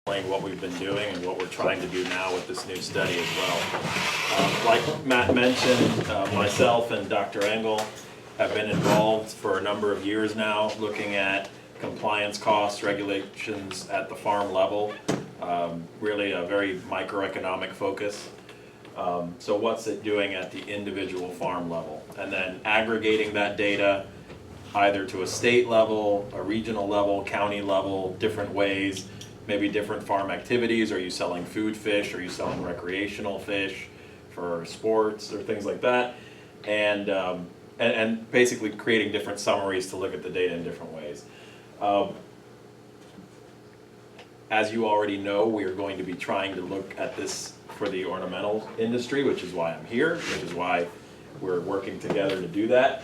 what we've been doing and what we're trying to do now with this new study as well. Like Matt mentioned, myself and Dr. Engel have been involved for a number of years now looking at compliance costs, regulations at the farm level, really a very microeconomic focus. So what's it doing at the individual farm level? And then aggregating that data either to a state level, a regional level, county level, different ways, maybe different farm activities. Are you selling food fish? Are you selling recreational fish for sports or things like that? And basically creating different summaries to look at the data in different ways. As you already know, we are going to be trying to look at this for the ornamental industry, which is why I'm here, which is why we're working together to do that.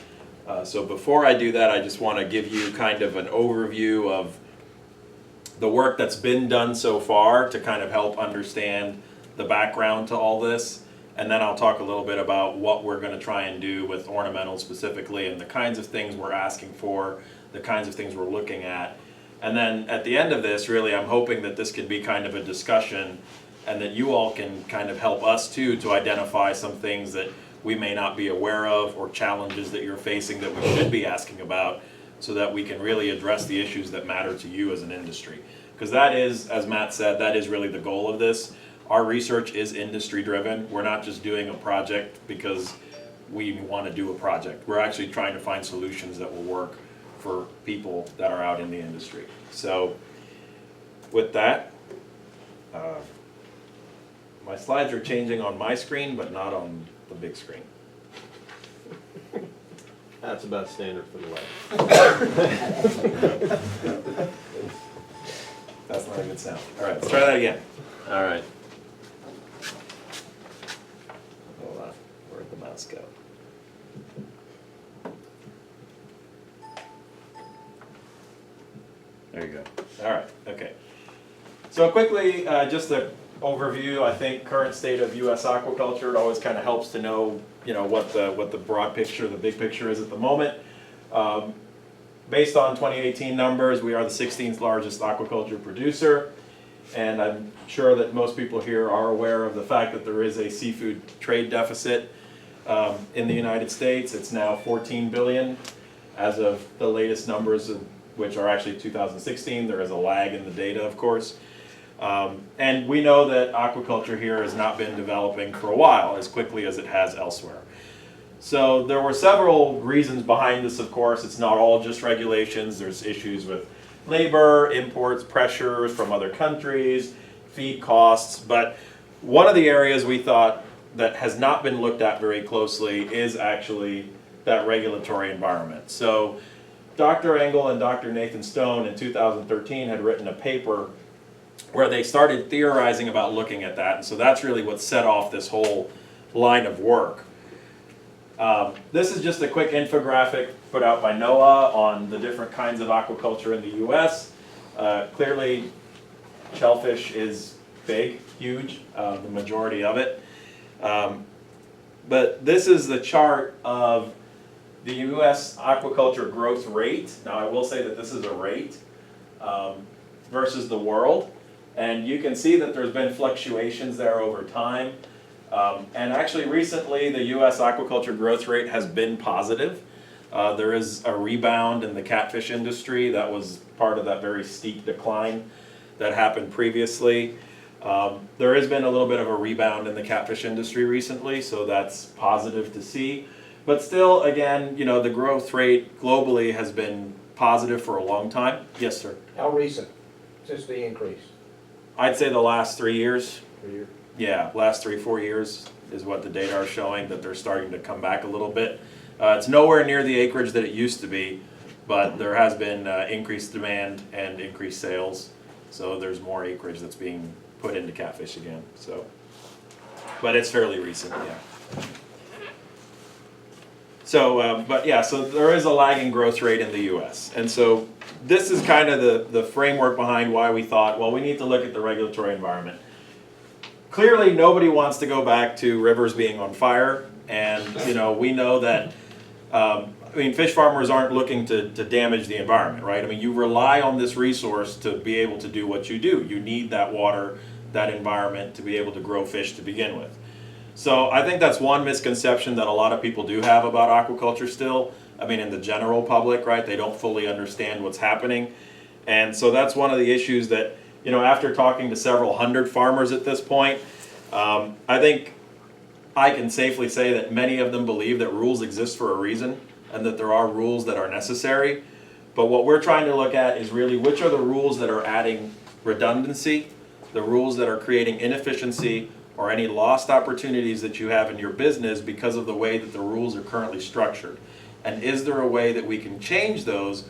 So before I do that, I just want to give you kind of an overview of the work that's been done so far to kind of help understand the background to all this. And then I'll talk a little bit about what we're going to try and do with ornamental specifically and the kinds of things we're asking for, the kinds of things we're looking at. And then at the end of this, really, I'm hoping that this can be kind of a discussion and that you all can kind of help us too to identify some things that we may not be aware of or challenges that you're facing that we should be asking about so that we can really address the issues that matter to you as an industry. Because that is, as Matt said, that is really the goal of this. Our research is industry driven. We're not just doing a project because we want to do a project. We're actually trying to find solutions that will work for people that are out in the industry. So with that, my slides are changing on my screen, but not on the big screen. That's about standard for the web. That's not a good sound. All right, let's try that again. All right. Hold on, where'd the mouse go? There you go. All right, okay. So quickly, just an overview. I think current state of U.S. aquaculture, it always kind of helps to know, what the broad picture, the big picture is at the moment. Based on 2018 numbers, we are the 16th largest aquaculture producer, and I'm sure that most people here are aware of the fact that there is a seafood trade deficit in the United States. It's now $14 billion as of the latest numbers, which are actually 2016. There is a lag in the data, of course. And we know that aquaculture here has not been developing for a while as quickly as it has elsewhere. So there were several reasons behind this, of course. It's not all just regulations. There's issues with labor, imports, pressures from other countries, feed costs. But one of the areas we thought that has not been looked at very closely is actually that regulatory environment. So Dr. Engel and Dr. Nathan Stone in 2013 had written a paper where they started theorizing about looking at that. And so that's really what set off this whole line of work. This is just a quick infographic put out by NOAA on the different kinds of aquaculture in the U.S. Clearly, shellfish is big, huge, the majority of it. But this is the chart of the U.S. aquaculture growth rate. Now, I will say that this is a rate versus the world. And you can see that there's been fluctuations there over time. And actually recently the U.S. aquaculture growth rate has been positive. There is a rebound in the catfish industry. That was part of that very steep decline that happened previously. There has been a little bit of a rebound in the catfish industry recently, so that's positive to see. But still, again, the growth rate globally has been positive for a long time. Yes, sir? How recent since the increase? I'd say the last 3 years. 3 years? Yeah, last 3-4 years is what the data are showing, that they're starting to come back a little bit. It's nowhere near the acreage that it used to be, but there has been increased demand and increased sales. So there's more acreage that's being put into catfish again. So, but it's fairly recent, yeah. So, but yeah, so there is a lagging growth rate in the U.S. And so this is kind of the framework behind why we thought, well, we need to look at the regulatory environment. Clearly, nobody wants to go back to rivers being on fire, and we know that I mean, fish farmers aren't looking to damage the environment, right? I mean, you rely on this resource to be able to do what you do. You need that water, that environment to be able to grow fish to begin with. So I think that's one misconception that a lot of people do have about aquaculture still. I mean, in the general public, right? They don't fully understand what's happening. And so that's one of the issues that, you know, after talking to several hundred farmers at this point, I think I can safely say that many of them believe that rules exist for a reason and that there are rules that are necessary. But what we're trying to look at is really which are the rules that are adding redundancy, the rules that are creating inefficiency, or any lost opportunities that you have in your business because of the way that the rules are currently structured. And is there a way that we can change those?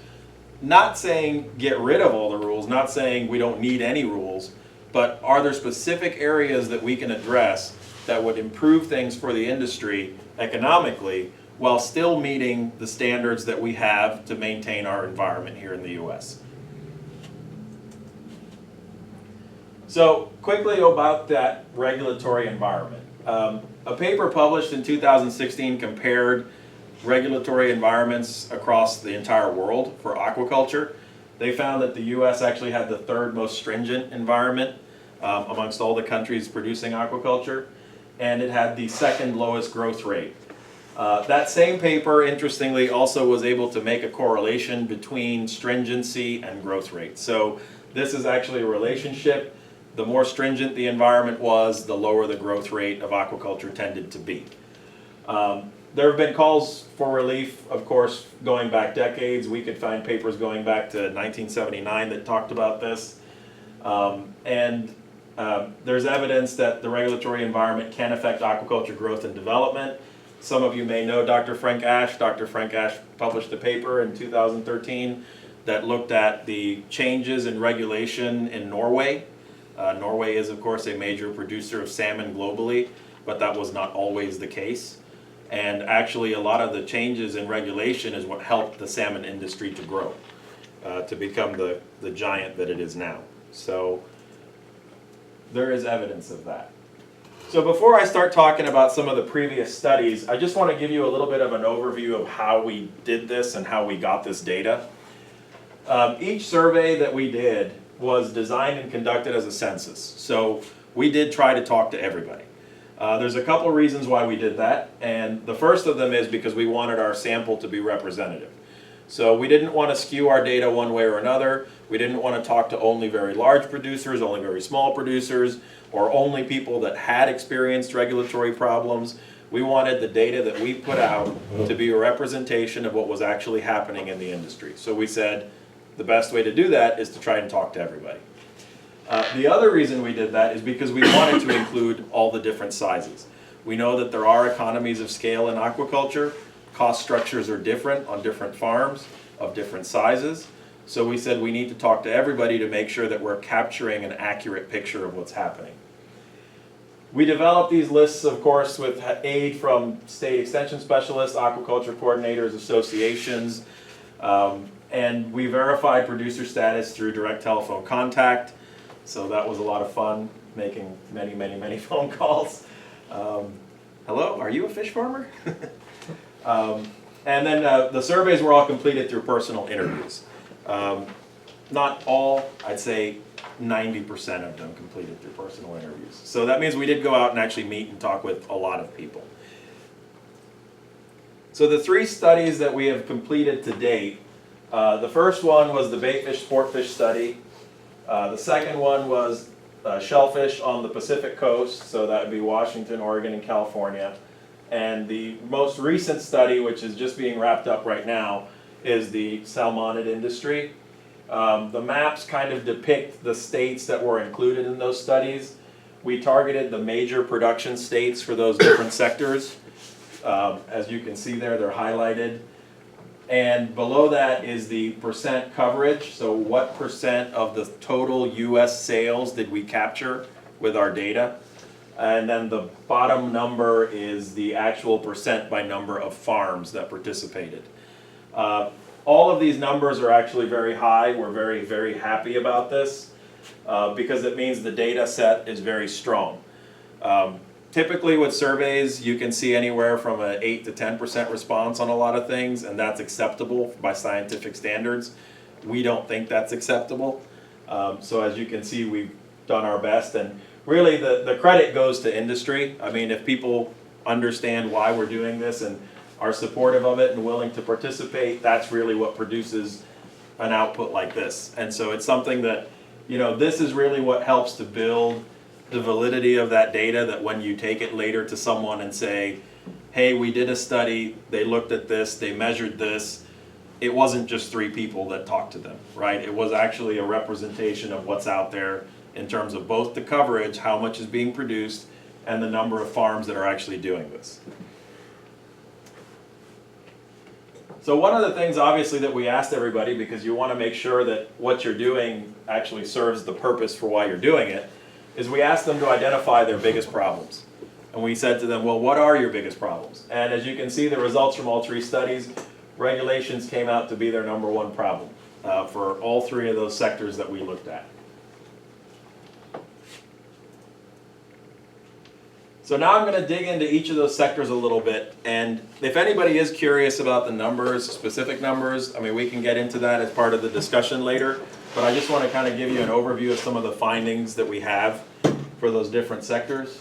Not saying get rid of all the rules, not saying we don't need any rules, but are there specific areas that we can address that would improve things for the industry economically while still meeting the standards that we have to maintain our environment here in the US? So quickly about that regulatory environment. A paper published in 2016 compared regulatory environments across the entire world for aquaculture. They found that the US actually had the third most stringent environment amongst all the countries producing aquaculture, and it had the second lowest growth rate. That same paper, interestingly, also was able to make a correlation between stringency and growth rate. So this is actually a relationship. The more stringent the environment was, the lower the growth rate of aquaculture tended to be. There have been calls for relief, of course, going back decades. We could find papers going back to 1979 that talked about this. There's evidence that the regulatory environment can affect aquaculture growth and development. Some of you may know Dr. Frank Ash. Dr. Frank Ash published a paper in 2013 that looked at the changes in regulation in Norway. Norway is, of course, a major producer of salmon globally, but that was not always the case. And actually, a lot of the changes in regulation is what helped the salmon industry to grow, to become the giant that it is now. So there is evidence of that. So before I start talking about some of the previous studies, I just want to give you a little bit of an overview of how we did this and how we got this data. Each survey that we did was designed and conducted as a census. So we did try to talk to everybody. There's a couple of reasons why we did that, and the first of them is because we wanted our sample to be representative. So we didn't want to skew our data one way or another. We didn't want to talk to only very large producers, only very small producers, or only people that had experienced regulatory problems. We wanted the data that we put out to be a representation of what was actually happening in the industry. So we said the best way to do that is to try and talk to everybody. The other reason we did that is because we wanted to include all the different sizes. We know that there are economies of scale in aquaculture. Cost structures are different on different farms of different sizes. So we said we need to talk to everybody to make sure that we're capturing an accurate picture of what's happening. We developed these lists, of course, with aid from state extension specialists, aquaculture coordinators, associations, and we verified producer status through direct telephone contact. So that was a lot of fun, making many, many, many phone calls. Hello, are you a fish farmer? And then the surveys were all completed through personal interviews. Not all, I'd say 90% of them completed through personal interviews. So that means we did go out and actually meet and talk with a lot of people. So the three studies that we have completed to date, the first one was the baitfish sportfish study. The second one was shellfish on the Pacific coast, so that would be Washington, Oregon, and California. And the most recent study, which is just being wrapped up right now, is the salmonid industry. The maps kind of depict the states that were included in those studies. We targeted the major production states for those different sectors. As you can see there, they're highlighted. And below that is the percent coverage. So what percent of the total US sales did we capture with our data? And then the bottom number is the actual percent by number of farms that participated. All of these numbers are actually very high. We're very, very happy about this because it means the data set is very strong. typically with surveys, you can see anywhere from an 8 to 10% response on a lot of things, and that's acceptable by scientific standards. We don't think that's acceptable. So as you can see, we've done our best, and really the credit goes to industry. I mean, if people understand why we're doing this and are supportive of it and willing to participate, that's really what produces an output like this. And so it's something that, you know, this is really what helps to build the validity of that data, that when you take it later to someone and say, hey, we did a study, they looked at this, they measured this, it wasn't just 3 people that talked to them, right? It was actually a representation of what's out there in terms of both the coverage, how much is being produced, and the number of farms that are actually doing this. So one of the things obviously that we asked everybody, because you want to make sure that what you're doing actually serves the purpose for why you're doing it, is we asked them to identify their biggest problems. And we said to them, well, what are your biggest problems? And as you can see, the results from all 3 studies, regulations came out to be their #1 problem for all 3 of those sectors that we looked at. So now I'm going to dig into each of those sectors a little bit, and if anybody is curious about the numbers, specific numbers, I mean, we can get into that as part of the discussion later, but I just want to kind of give you an overview of some of the findings that we have for those different sectors.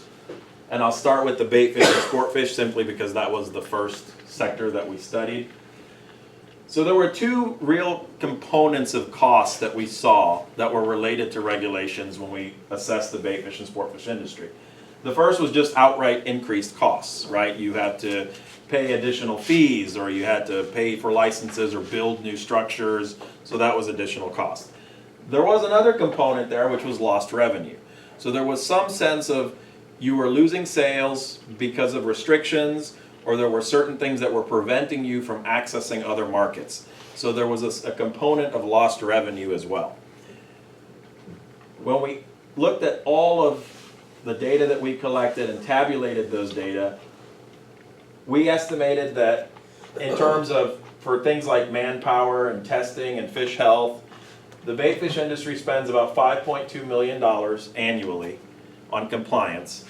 And I'll start with the bait fish and sport fish simply because that was the first sector that we studied. So there were 2 real components of costs that we saw that were related to regulations when we assessed the bait fish and sport fish industry. The first was just outright increased costs, right? You had to pay additional fees, or you had to pay for licenses or build new structures, so that was additional cost. There was another component there, which was lost revenue. So there was some sense of you were losing sales because of restrictions, or there were certain things that were preventing you from accessing other markets. So there was a component of lost revenue as well. When we looked at all of the data that we collected and tabulated those data, we estimated that in terms of, for things like manpower and testing and fish health, the bait fish industry spends about $5.2 million annually on compliance.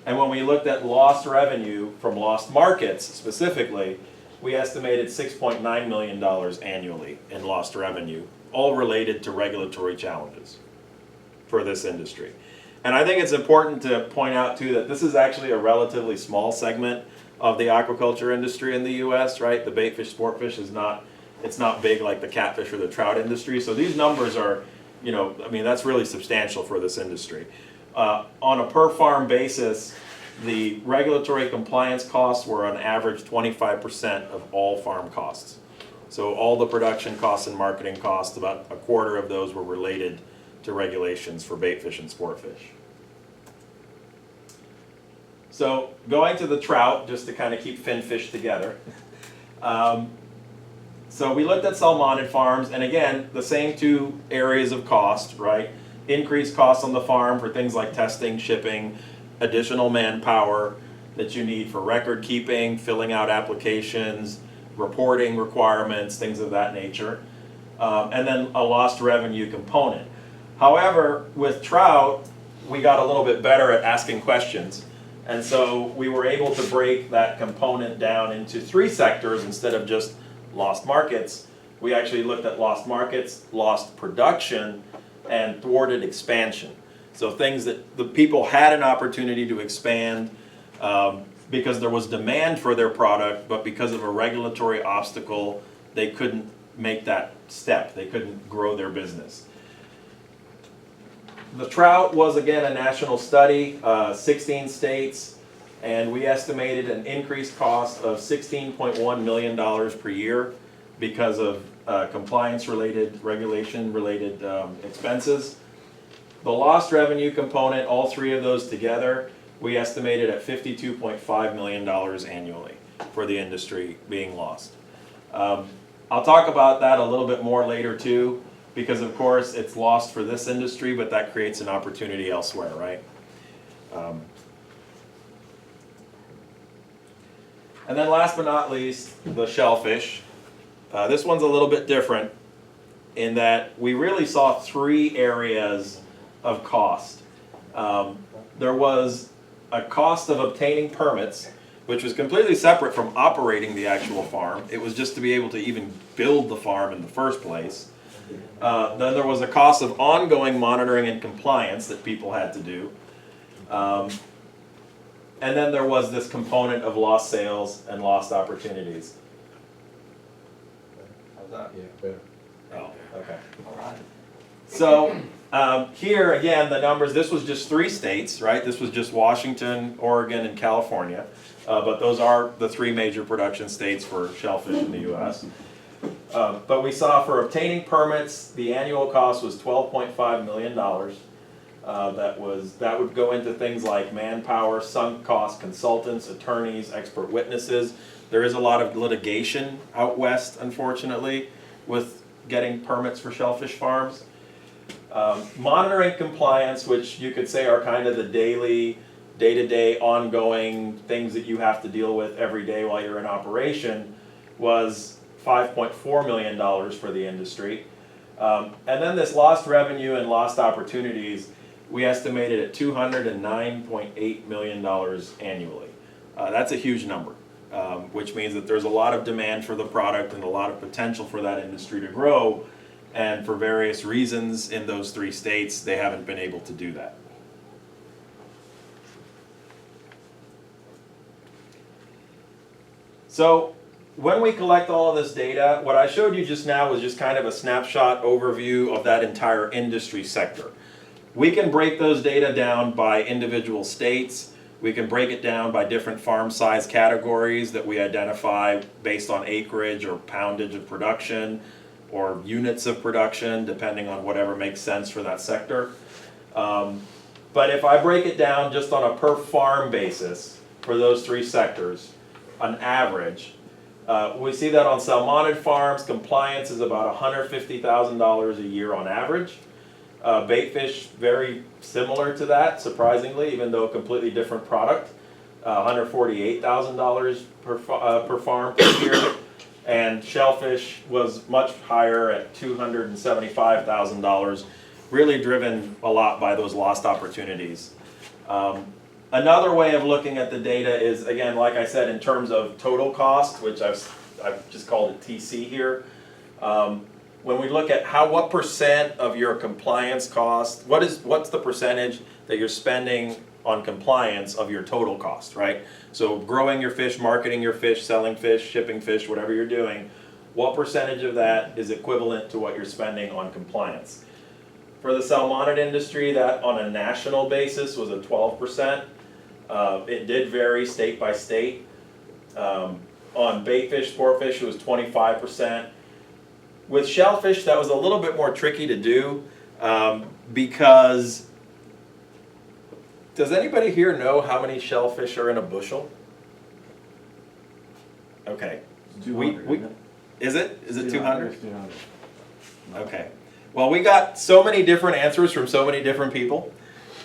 And when we looked at lost revenue from lost markets specifically, we estimated $6.9 million annually in lost revenue, all related to regulatory challenges for this industry. And I think it's important to point out too that this is actually a relatively small segment of the aquaculture industry in the US, right? The bait fish, sport fish is not, it's not big like the catfish or the trout industry. So these numbers are, you know, I mean, that's really substantial for this industry. On a per farm basis, the regulatory compliance costs were on average 25% of all farm costs. So all the production costs and marketing costs, about a quarter of those were related to regulations for bait fish and sport fish. So going to the trout, just to kind of keep fin fish together. So we looked at salmonid farms, and again, the same 2 areas of cost, right? Increased costs on the farm for things like testing, shipping, additional manpower that you need for record keeping, filling out applications, reporting requirements, things of that nature. And then a lost revenue component. However, with trout, we got a little bit better at asking questions. And so we were able to break that component down into 3 sectors instead of just lost markets. We actually looked at lost markets, lost production, and thwarted expansion. So things that the people had an opportunity to expand because there was demand for their product, but because of a regulatory obstacle, they couldn't make that step. They couldn't grow their business. The trout was, again, a national study, 16 states, and we estimated an increased cost of $16.1 million per year because of compliance-related, regulation-related expenses. The lost revenue component, all 3 of those together, we estimated at $52.5 million annually for the industry being lost. I'll talk about that a little bit more later too, because of course it's lost for this industry, but that creates an opportunity elsewhere, right? And then last but not least, the shellfish. This one's a little bit different in that we really saw 3 areas of cost. There was a cost of obtaining permits, which was completely separate from operating the actual farm. It was just to be able to even build the farm in the first place. Then there was a cost of ongoing monitoring and compliance that people had to do. And then there was this component of lost sales and lost opportunities. How's that? Yeah, better. Oh, okay. All right. So here again, the numbers, this was just 3 states, right? This was just Washington, Oregon, and California. But those are the 3 major production states for shellfish in the US. But we saw for obtaining permits, the annual cost was $12.5 million. That would go into things like manpower, sunk cost, consultants, attorneys, expert witnesses. There is a lot of litigation out west, unfortunately, with getting permits for shellfish farms. Monitoring compliance, which you could say are kind of the daily, day-to-day, ongoing things that you have to deal with every day while you're in operation, was $5.4 million for the industry. And then this lost revenue and lost opportunities, we estimated at $209.8 million annually. That's a huge number, which means that there's a lot of demand for the product and a lot of potential for that industry to grow. And for various reasons in those 3 states, they haven't been able to do that. So when we collect all of this data, what I showed you just now was just kind of a snapshot overview of that entire industry sector. We can break those data down by individual states. We can break it down by different farm size categories that we identify based on acreage or poundage of production or units of production, depending on whatever makes sense for that sector. But if I break it down just on a per farm basis for those 3 sectors, on average, we see that on salmonid farms, compliance is about $150,000 a year on average. Bait fish, very similar to that, surprisingly, even though a completely different product. $148,000 per farm per year. And shellfish was much higher at $275,000, really driven a lot by those lost opportunities. Another way of looking at the data is, again, like I said, in terms of total cost, which I've just called it TC here. When we look at what percent of your compliance cost, what's the percentage that you're spending on compliance of your total cost, right? So growing your fish, marketing your fish, selling fish, shipping fish, whatever you're doing, what percentage of that is equivalent to what you're spending on compliance? For the salmonid industry, that on a national basis was a 12%. It did vary state by state. On bait fish, sport fish, it was 25%. With shellfish, that was a little bit more tricky to do because does anybody here know how many shellfish are in a bushel? Okay. It's 200, isn't it? Is it? Is it 200? It's 200. Okay. Well, we got so many different answers from so many different people.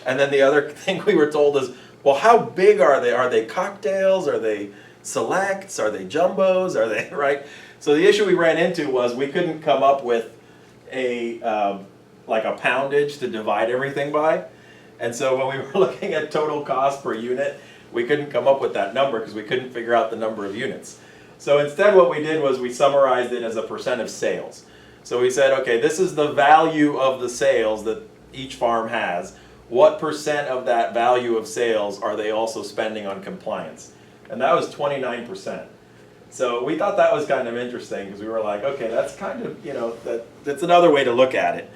And then the other thing we were told is, well, how big are they? Are they cocktails? Are they selects? Are they jumbos? Are they, right? So the issue we ran into was we couldn't come up with like a poundage to divide everything by. And so when we were looking at total cost per unit, we couldn't come up with that number because we couldn't figure out the number of units. So instead what we did was we summarized it as a percent of sales. So we said, okay, this is the value of the sales that each farm has. What percent of that value of sales are they also spending on compliance? And that was 29%. So we thought that was kind of interesting because we were like, okay, that's kind of, you know, that's another way to look at it.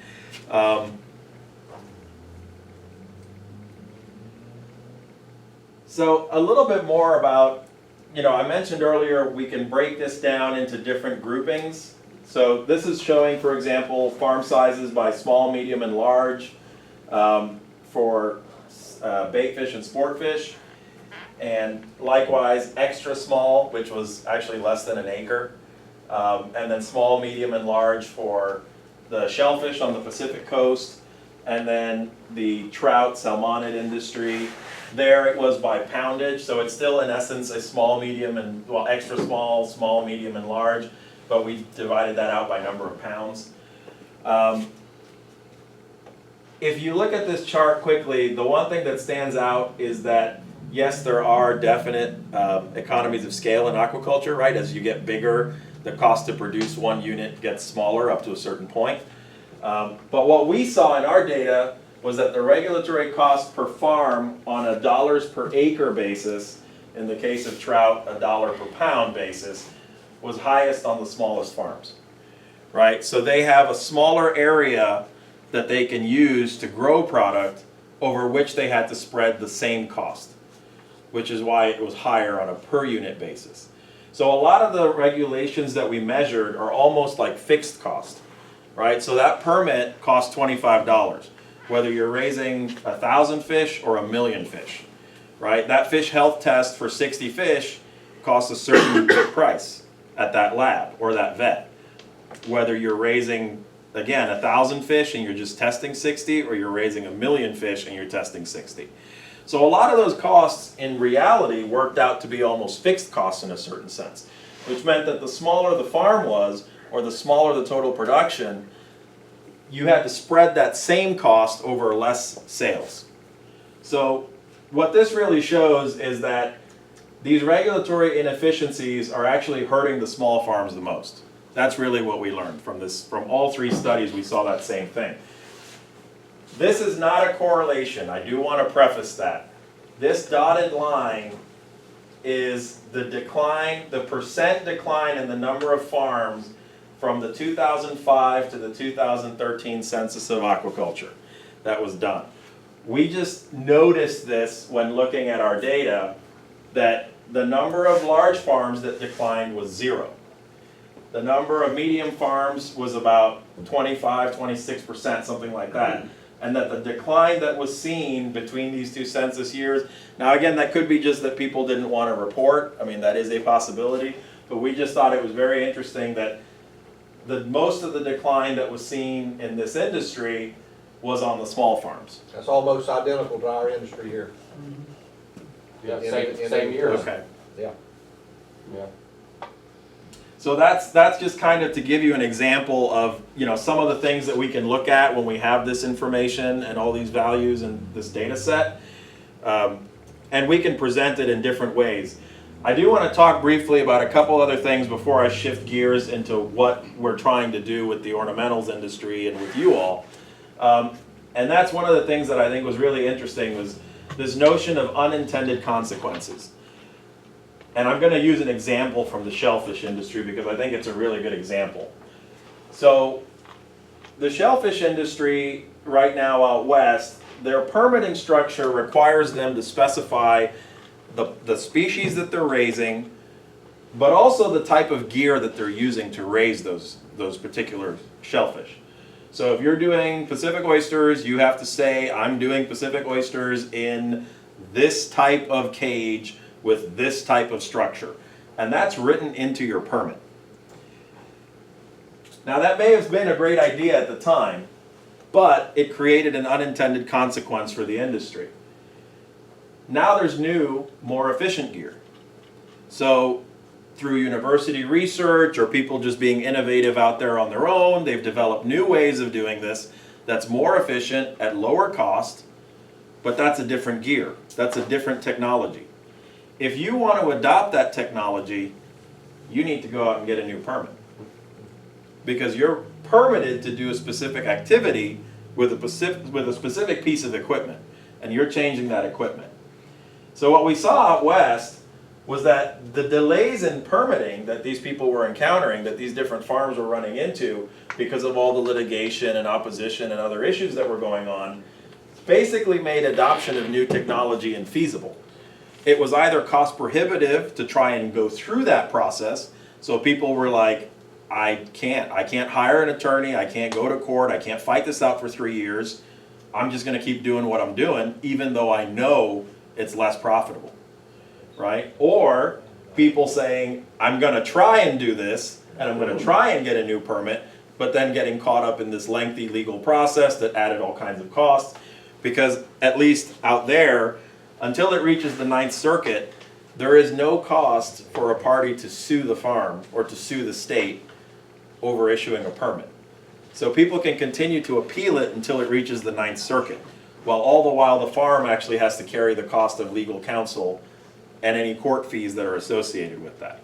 So a little bit more about, you know, I mentioned earlier we can break this down into different groupings. So this is showing, for example, farm sizes by small, medium, and large for bait fish and sport fish. And likewise, extra small, which was actually less than an acre. And then small, medium, and large for the shellfish on the Pacific coast. And then the trout, salmonid industry. There it was by poundage, so it's still in essence a small, medium, and, well, extra small, small, medium, and large. But we divided that out by number of pounds. If you look at this chart quickly, the one thing that stands out is that yes, there are definite economies of scale in aquaculture, right? As you get bigger, the cost to produce one unit gets smaller up to a certain point. But what we saw in our data was that the regulatory cost per farm on a dollars per acre basis, in the case of trout, a dollar per pound basis, was highest on the smallest farms, right? So they have a smaller area that they can use to grow product over which they had to spread the same cost, which is why it was higher on a per unit basis. So a lot of the regulations that we measured are almost like fixed cost, right? So that permit costs $25, whether you're raising 1,000 fish or 1,000,000 fish, right? That fish health test for 60 fish costs a certain price at that lab or that vet. Whether you're raising, again, 1,000 fish and you're just testing 60, or you're raising 1,000,000 fish and you're testing 60. So a lot of those costs in reality worked out to be almost fixed costs in a certain sense, which meant that the smaller the farm was, or the smaller the total production, you had to spread that same cost over less sales. So what this really shows is that these regulatory inefficiencies are actually hurting the small farms the most. That's really what we learned from this. From all three studies, we saw that same thing. This is not a correlation. I do want to preface that. This dotted line is the decline, the percent decline in the number of farms from the 2005 to the 2013 census of aquaculture that was done. We just noticed this when looking at our data, that the number of large farms that declined was 0. The number of medium farms was about 25, 26%, something like that. And that the decline that was seen between these two census years, now again, that could be just that people didn't want to report. I mean, that is a possibility. But we just thought it was very interesting that most of the decline that was seen in this industry was on the small farms. That's almost identical to our industry here. Yeah, In same year. Okay. Yeah. Yeah. So that's just kind of to give you an example of, you know, some of the things that we can look at when we have this information and all these values and this data set. And we can present it in different ways. I do want to talk briefly about a couple other things before I shift gears into what we're trying to do with the ornamentals industry and with you all. And that's one of the things that I think was really interesting, was this notion of unintended consequences. And I'm going to use an example from the shellfish industry because I think it's a really good example. So the shellfish industry right now out west, their permitting structure requires them to specify the species that they're raising, but also the type of gear that they're using to raise those particular shellfish. So if you're doing Pacific oysters, you have to say, I'm doing Pacific oysters in this type of cage with this type of structure. And that's written into your permit. Now that may have been a great idea at the time, but it created an unintended consequence for the industry. Now there's new, more efficient gear. So through university research or people just being innovative out there on their own, they've developed new ways of doing this that's more efficient at lower cost, but that's a different gear. That's a different technology. If you want to adopt that technology, you need to go out and get a new permit. Because you're permitted to do a specific activity with a specific piece of equipment, and you're changing that equipment. So what we saw out west was that the delays in permitting that these people were encountering, that these different farms were running into because of all the litigation and opposition and other issues that were going on, basically made adoption of new technology infeasible. It was either cost prohibitive to try and go through that process, so people were like, I can't hire an attorney, I can't go to court, I can't fight this out for 3 years, I'm just going to keep doing what I'm doing, even though I know it's less profitable, right? Or people saying, I'm going to try and do this, and I'm going to try and get a new permit, but then getting caught up in this lengthy legal process that added all kinds of costs, because at least out there, until it reaches the Ninth Circuit, there is no cost for a party to sue the farm or to sue the state over issuing a permit. So people can continue to appeal it until it reaches the Ninth Circuit, while all the while the farm actually has to carry the cost of legal counsel and any court fees that are associated with that.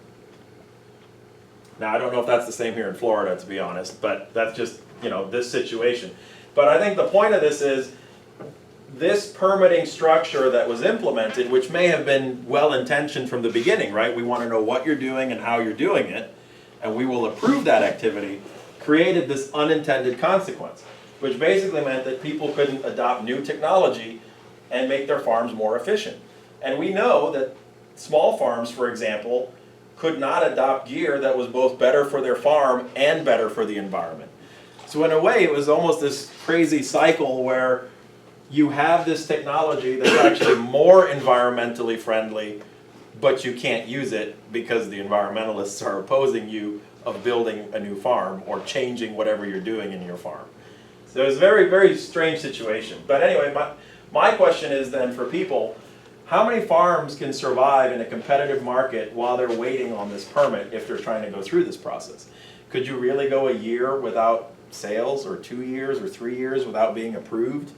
Now, I don't know if that's the same here in Florida, to be honest, but that's just, you know, this situation. But I think the point of this is, this permitting structure that was implemented, which may have been well-intentioned from the beginning, right? We want to know what you're doing and how you're doing it, and we will approve that activity, created this unintended consequence, which basically meant that people couldn't adopt new technology and make their farms more efficient. And we know that small farms, for example, could not adopt gear that was both better for their farm and better for the environment. So in a way, it was almost this crazy cycle where you have this technology that's actually more environmentally friendly, but you can't use it because the environmentalists are opposing you of building a new farm or changing whatever you're doing in your farm. So it was a very, very strange situation. But anyway, my question is then for people, how many farms can survive in a competitive market while they're waiting on this permit if they're trying to go through this process? Could you really go a year without sales, or 2 years or 3 years without being approved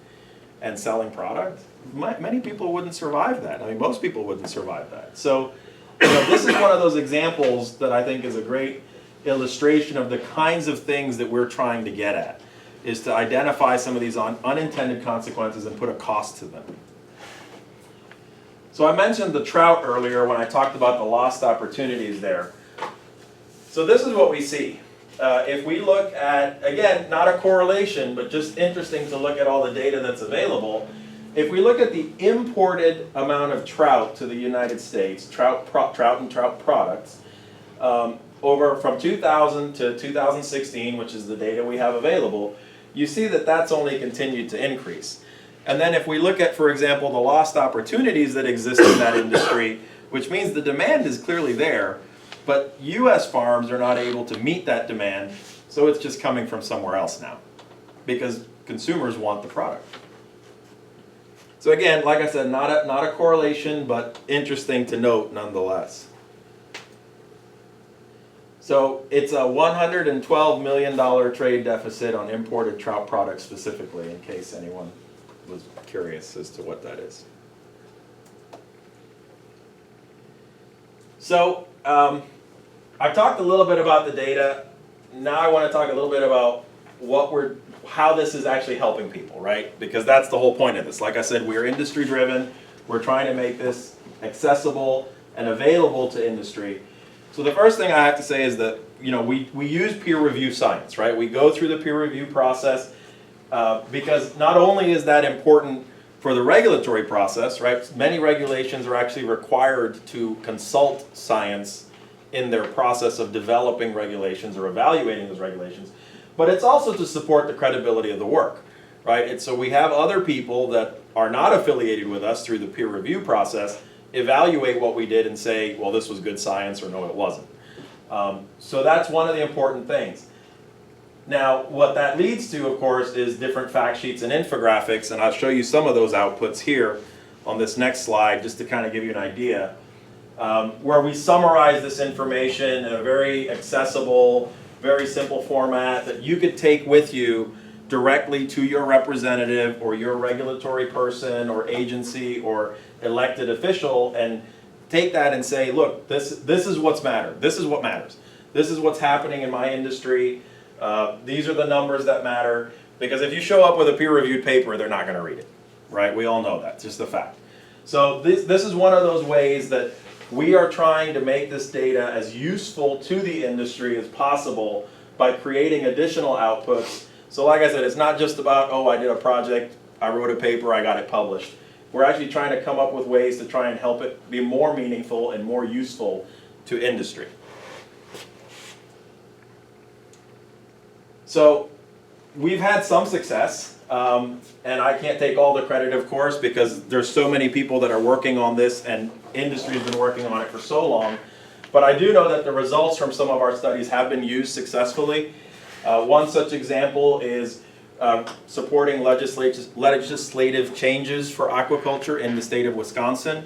and selling product? Many people wouldn't survive that. I mean, most people wouldn't survive that. So, you know, this is one of those examples that I think is a great illustration of the kinds of things that we're trying to get at, is to identify some of these unintended consequences and put a cost to them. So I mentioned the trout earlier when I talked about the lost opportunities there. So this is what we see. If we look at, again, not a correlation, but just interesting to look at all the data that's available. If we look at the imported amount of trout to the United States, trout and trout products, over from 2000 to 2016, which is the data we have available, you see that that's only continued to increase. And then if we look at, for example, the lost opportunities that exist in that industry, which means the demand is clearly there, but US farms are not able to meet that demand, so it's just coming from somewhere else now, because consumers want the product. So again, like I said, not a correlation, but interesting to note nonetheless. So it's a $112 million trade deficit on imported trout products specifically, in case anyone was curious as to what that is. So I've talked a little bit about the data. Now I want to talk a little bit about how this is actually helping people, right? Because that's the whole point of this. Like I said, we're industry driven. We're trying to make this accessible and available to industry. So the first thing I have to say is that, you know, we use peer review science, right? We go through the peer review process because not only is that important for the regulatory process, right? Many regulations are actually required to consult science in their process of developing regulations or evaluating those regulations, but it's also to support the credibility of the work, right? And so we have other people that are not affiliated with us through the peer review process evaluate what we did and say, well, this was good science, or no, it wasn't. So that's one of the important things. Now, what that leads to, of course, is different fact sheets and infographics, and I'll show you some of those outputs here on this next slide, just to kind of give you an idea, where we summarize this information in a very accessible, very simple format that you could take with you directly to your representative or your regulatory person or agency or elected official, and take that and say, look, this is what's mattered. This is what matters. This is what's happening in my industry. These are the numbers that matter. Because if you show up with a peer-reviewed paper, they're not going to read it, right? We all know that. It's just a fact. So this is one of those ways that we are trying to make this data as useful to the industry as possible by creating additional outputs. So like I said, it's not just about, oh, I did a project, I wrote a paper, I got it published. We're actually trying to come up with ways to try and help it be more meaningful and more useful to industry. So we've had some success, and I can't take all the credit, of course, because there's so many people that are working on this, and industry's been working on it for so long. But I do know that the results from some of our studies have been used successfully. One such example is supporting legislative changes for aquaculture in the state of Wisconsin.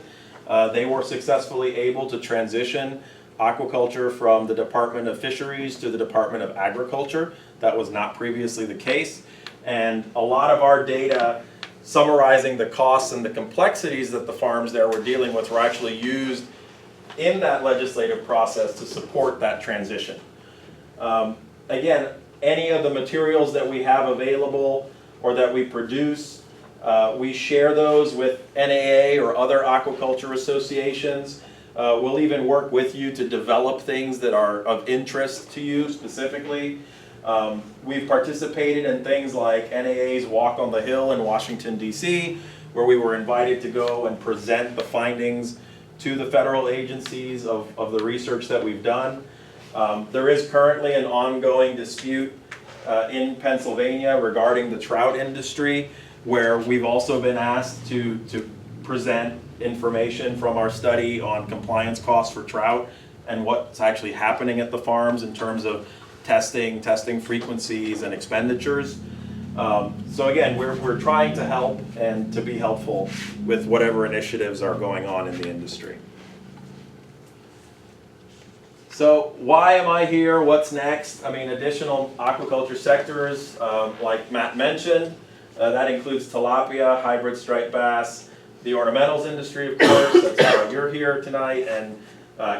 They were successfully able to transition aquaculture from the Department of Fisheries to the Department of Agriculture. That was not previously the case. And a lot of our data summarizing the costs and the complexities that the farms there were dealing with were actually used in that legislative process to support that transition. Again, any of the materials that we have available or that we produce, we share those with NAA or other aquaculture associations. We'll even work with you to develop things that are of interest to you specifically. We've participated in things like NAA's Walk on the Hill in Washington, D.C., where we were invited to go and present the findings to the federal agencies of the research that we've done. There is currently an ongoing dispute in Pennsylvania regarding the trout industry, where we've also been asked to present information from our study on compliance costs for trout and what's actually happening at the farms in terms of testing frequencies and expenditures. So again, we're trying to help and to be helpful with whatever initiatives are going on in the industry. So why am I here? What's next? I mean, additional aquaculture sectors, like Matt mentioned, that includes tilapia, hybrid striped bass, the ornamentals industry, of course, that's why you're here tonight, and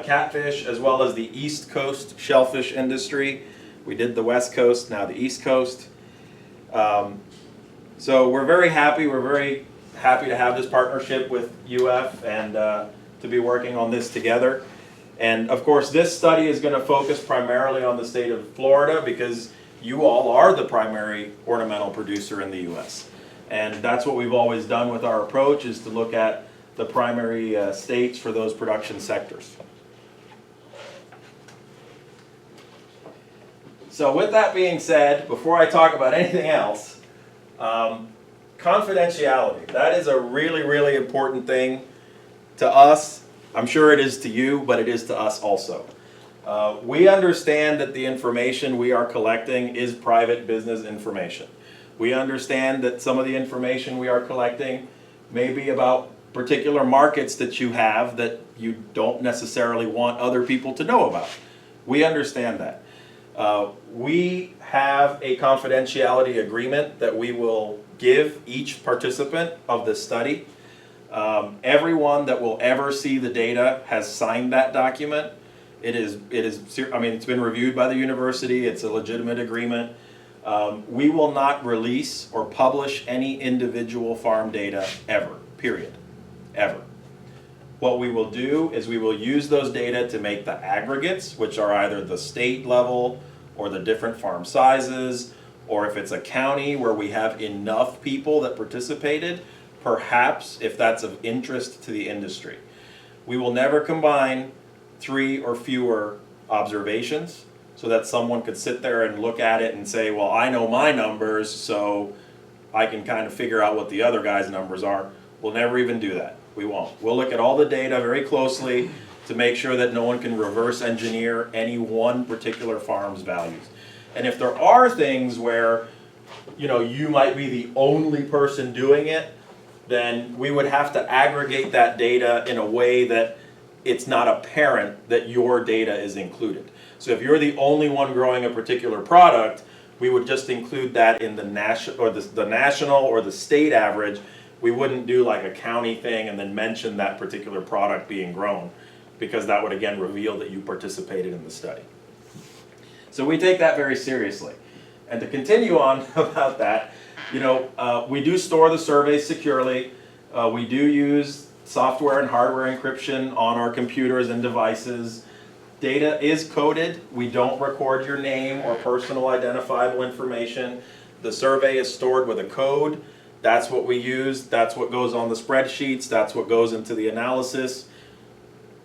catfish, as well as the East Coast shellfish industry. We did the West Coast, now the East Coast. So we're very happy to have this partnership with UF and to be working on this together. And of course, this study is going to focus primarily on the state of Florida because you all are the primary ornamental producer in the US. And that's what we've always done with our approach, is to look at the primary states for those production sectors. So with that being said, before I talk about anything else, confidentiality. That is a really, really important thing to us. I'm sure it is to you, but it is to us also. We understand that the information we are collecting is private business information. We understand that some of the information we are collecting may be about particular markets that you have that you don't necessarily want other people to know about. We understand that. We have a confidentiality agreement that we will give each participant of this study. Everyone that will ever see the data has signed that document. It's been reviewed by the university. It's a legitimate agreement. We will not release or publish any individual farm data ever, period, ever. What we will do is we will use those data to make the aggregates, which are either the state level or the different farm sizes, or if it's a county where we have enough people that participated, perhaps if that's of interest to the industry. We will never combine 3 or fewer observations so that someone could sit there and look at it and say, well, I know my numbers, so I can kind of figure out what the other guy's numbers are. We'll never even do that. We won't. We'll look at all the data very closely to make sure that no one can reverse engineer any one particular farm's values. And if there are things where, you might be the only person doing it, then we would have to aggregate that data in a way that it's not apparent that your data is included. So if you're the only one growing a particular product, we would just include that in the national or the state average. We wouldn't do like a county thing and then mention that particular product being grown, because that would again reveal that you participated in the study. So we take that very seriously. And to continue on about that, we do store the surveys securely. We do use software and hardware encryption on our computers and devices. Data is coded. We don't record your name or personal identifiable information. The survey is stored with a code. That's what we use. That's what goes on the spreadsheets. That's what goes into the analysis.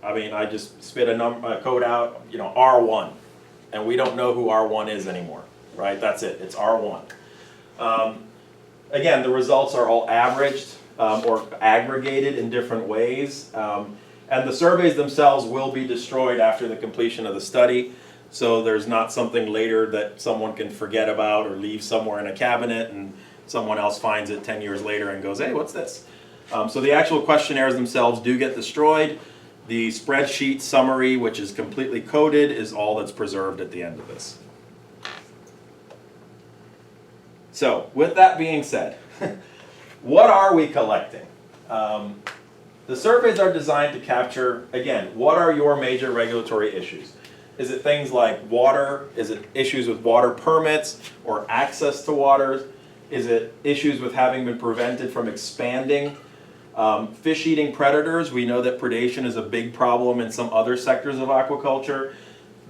I just spit a code out, R1. And we don't know who R1 is anymore, right? That's it. It's R1. Again, the results are all averaged or aggregated in different ways. And the surveys themselves will be destroyed after the completion of the study. So there's not something later that someone can forget about or leave somewhere in a cabinet and someone else finds it 10 years later and goes, hey, what's this? So the actual questionnaires themselves do get destroyed. The spreadsheet summary, which is completely coded, is all that's preserved at the end of this. So with that being said, what are we collecting? The surveys are designed to capture, again, what are your major regulatory issues? Is it things like water? Is it issues with water permits or access to water? Is it issues with having been prevented from expanding? Fish-eating predators, we know that predation is a big problem in some other sectors of aquaculture.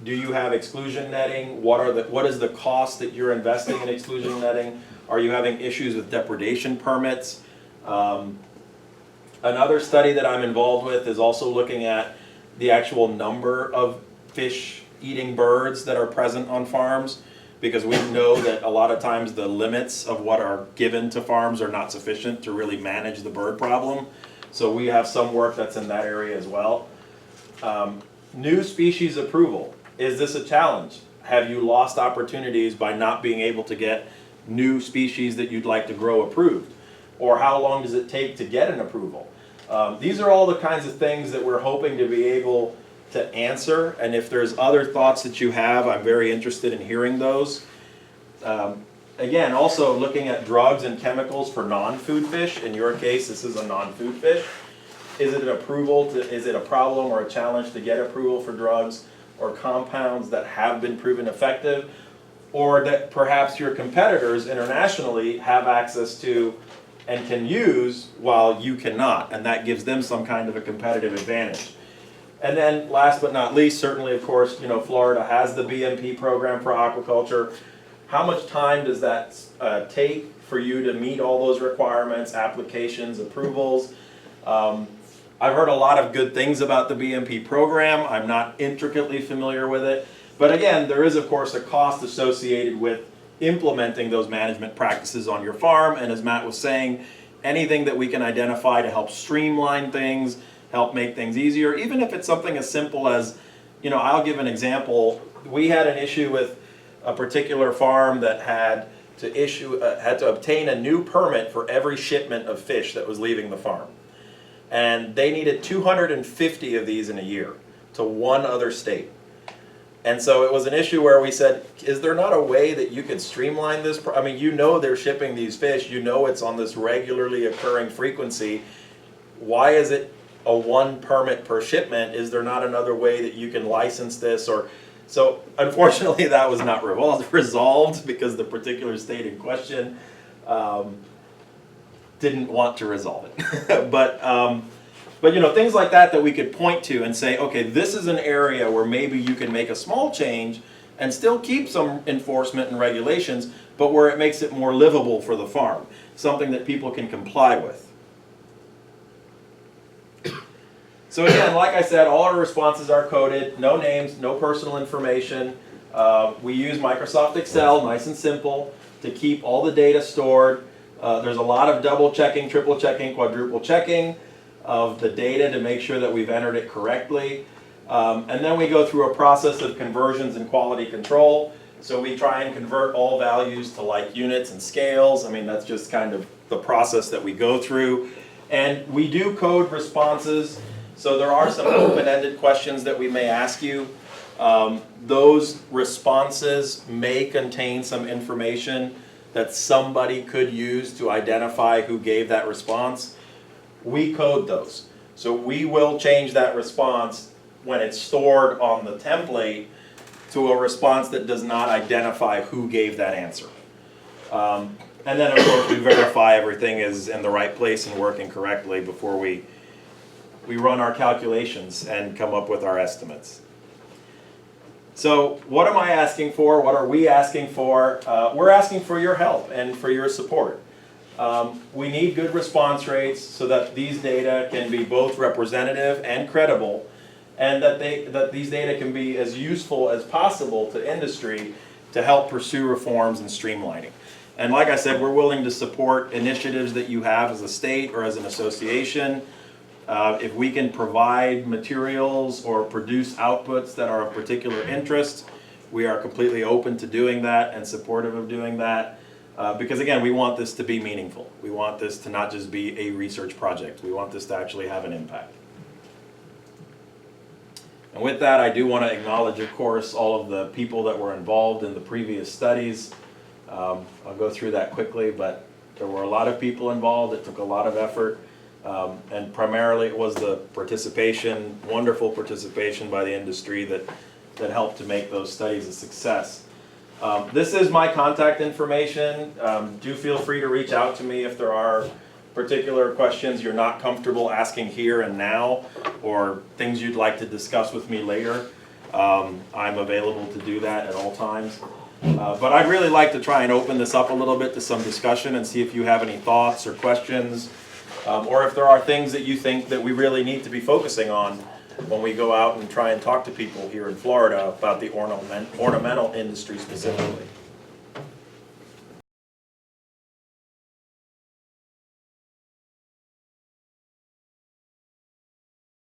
Do you have exclusion netting? What is the cost that you're investing in exclusion netting? Are you having issues with depredation permits? Another study that I'm involved with is also looking at the actual number of fish-eating birds that are present on farms, because we know that a lot of times the limits of what are given to farms are not sufficient to really manage the bird problem. So we have some work that's in that area as well. New species approval. Is this a challenge? Have you lost opportunities by not being able to get new species that you'd like to grow approved? Or how long does it take to get an approval? These are all the kinds of things that we're hoping to be able to answer, and if there's other thoughts that you have, I'm very interested in hearing those. Again, also looking at drugs and chemicals for non-food fish. In your case, this is a non-food fish. Is it is it a problem or a challenge to get approval for drugs or compounds that have been proven effective, or that perhaps your competitors internationally have access to and can use while you cannot, and that gives them some kind of a competitive advantage. And then last but not least, certainly of course, Florida has the BMP program for aquaculture. How much time does that take for you to meet all those requirements, applications, approvals? I've heard a lot of good things about the BMP program. I'm not intricately familiar with it. But again, there is of course a cost associated with implementing those management practices on your farm. And as Matt was saying, anything that we can identify to help streamline things, help make things easier, even if it's something as simple as, I'll give an example. We had an issue with a particular farm that had to obtain a new permit for every shipment of fish that was leaving the farm. And they needed 250 of these in a year to one other state. And so it was an issue where we said, is there not a way that you could streamline this? I mean, they're shipping these fish, it's on this regularly occurring frequency. Why is it a one permit per shipment? Is there not another way that you can license this? So unfortunately that was not resolved because the particular state in question didn't want to resolve it. But things like that we could point to and say, okay, this is an area where maybe you can make a small change and still keep some enforcement and regulations, but where it makes it more livable for the farm, something that people can comply with. So again, like I said, all our responses are coded, no names, no personal information. We use Microsoft Excel, nice and simple, to keep all the data stored. There's a lot of double checking, triple checking, quadruple checking of the data to make sure that we've entered it correctly. And then we go through a process of conversions and quality control. So we try and convert all values to like units and scales. That's just kind of the process that we go through. And we do code responses. So there are some open-ended questions that we may ask you. Those responses may contain some information that somebody could use to identify who gave that response. We code those. So we will change that response when it's stored on the template to a response that does not identify who gave that answer. And then of course we verify everything is in the right place and working correctly before we run our calculations and come up with our estimates. So what am I asking for? What are we asking for? We're asking for your help and for your support. We need good response rates so that these data can be both representative and credible, and that these data can be as useful as possible to industry to help pursue reforms and streamlining. And like I said, we're willing to support initiatives that you have as a state or as an association. If we can provide materials or produce outputs that are of particular interest, we are completely open to doing that and supportive of doing that. Because again, we want this to be meaningful. We want this to not just be a research project. We want this to actually have an impact. And with that, I do want to acknowledge, of course, all of the people that were involved in the previous studies. I'll go through that quickly, but There were a lot of people involved, it took a lot of effort, and primarily it was the participation, wonderful participation by the industry that helped to make those studies a success. This is my contact information. Do feel free to reach out to me if there are particular questions you're not comfortable asking here and now, or things you'd like to discuss with me later. I'm available to do that at all times. But I'd really like to try and open this up a little bit to some discussion and see if you have any thoughts or questions, or if there are things that you think that we really need to be focusing on when we go out and try and talk to people here in Florida about the ornamental industry specifically.